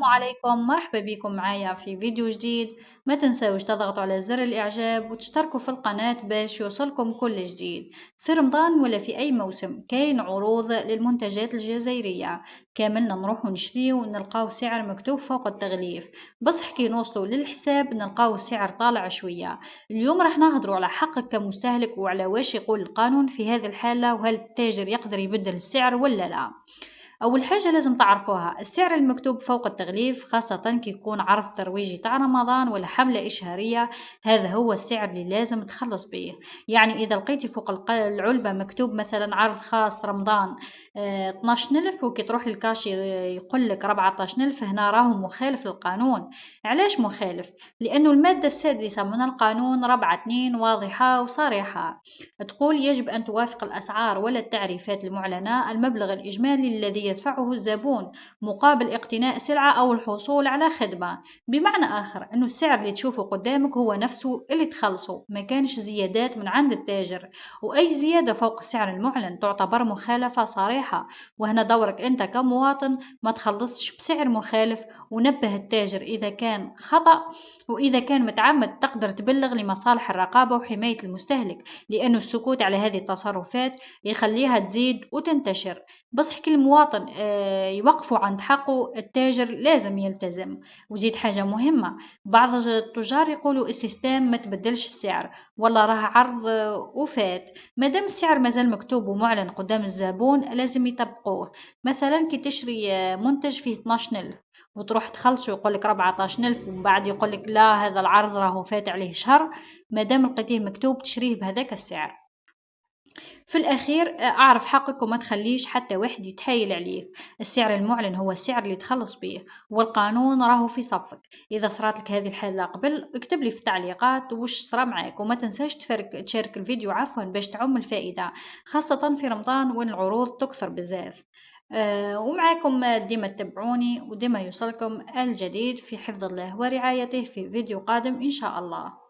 السلام عليكم، مرحبا بكم معايا في فيديو جديد. ما تنسوش تضغطوا على زر الإعجاب وتشتركوا في القناة باش يوصلكم كل جديد. في رمضان ولا في أي موسم كاين عروض للمنتجات الجزائرية، كاملنا نروحوا نشريو ونلقاو سعر مكتوب فوق التغليف، بصح كي نوصلوا للحساب نلقاو السعر طالع شوية. اليوم راح نهضروا على حقك كمستهلك وعلى واش يقول القانون في هذه الحالة، وهل التاجر يقدر يبدل السعر ولا لا. أول حاجة لازم تعرفوها السعر المكتوب فوق التغليف، خاصة كي يكون عرض ترويجي تاع رمضان ولا حملة إشهارية، هذا هو السعر اللي لازم تخلص به. يعني إذا لقيتي فوق العلبة مكتوب مثلا عرض خاص رمضان 12,000، وكي تروح للكاشي يقول لك 14,000، هنا راهو مخالف للقانون. علاش مخالف؟ لأنه المادة السادسة من القانون 4.2 واضحة وصريحة، تقول يجب أن توافق الأسعار ولا التعريفات المعلنة المبلغ الإجمالي الذي يدفعه الزبون مقابل اقتناء سلعة أو الحصول على خدمة. بمعنى آخر أنه السعر اللي تشوفه قدامك هو نفسه اللي تخلصه، ما كانش زيادات من عند التاجر، وأي زيادة فوق السعر المعلن تعتبر مخالفة صريحة. وهنا دورك أنت كمواطن ما تخلصش بسعر مخالف، ونبه التاجر إذا كان خطأ، وإذا كان متعمد تقدر تبلغ لمصالح الرقابة وحماية المستهلك، لأنه السكوت على هذه التصرفات يخليها تزيد وتنتشر. بصح كل مواطن يوقفوا عند حقه، التاجر لازم يلتزم. وزيد حاجة مهمة، بعض التجار يقولوا السيستم ما تبدلش السعر، والله راه عرض وفات. مادام السعر مازال مكتوب ومعلن قدام الزبون لازم يطبقوه. مثلا كي تشري منتج فيه 12,000 وتروح تخلص ويقول لك 14,000، ومن بعد يقول لك لا هذا العرض راهو فات عليه شهر، مادام لقيتيه مكتوب تشريه بهذاك السعر. في الأخير أعرف حقك وما تخليش حتى واحد يتحايل عليك. السعر المعلن هو السعر اللي تخلص به، والقانون راهو في صفك. إذا صرات لك هذه الحالة قبل اكتب لي في التعليقات وش صرا معاك، وما تنساش تشارك الفيديو عفوا باش تعم الفائدة، خاصة في رمضان وين العروض تكثر بزاف. ومعاكم ديما تتبعوني وديما يوصلكم الجديد في حفظ الله ورعايته في فيديو قادم إن شاء الله.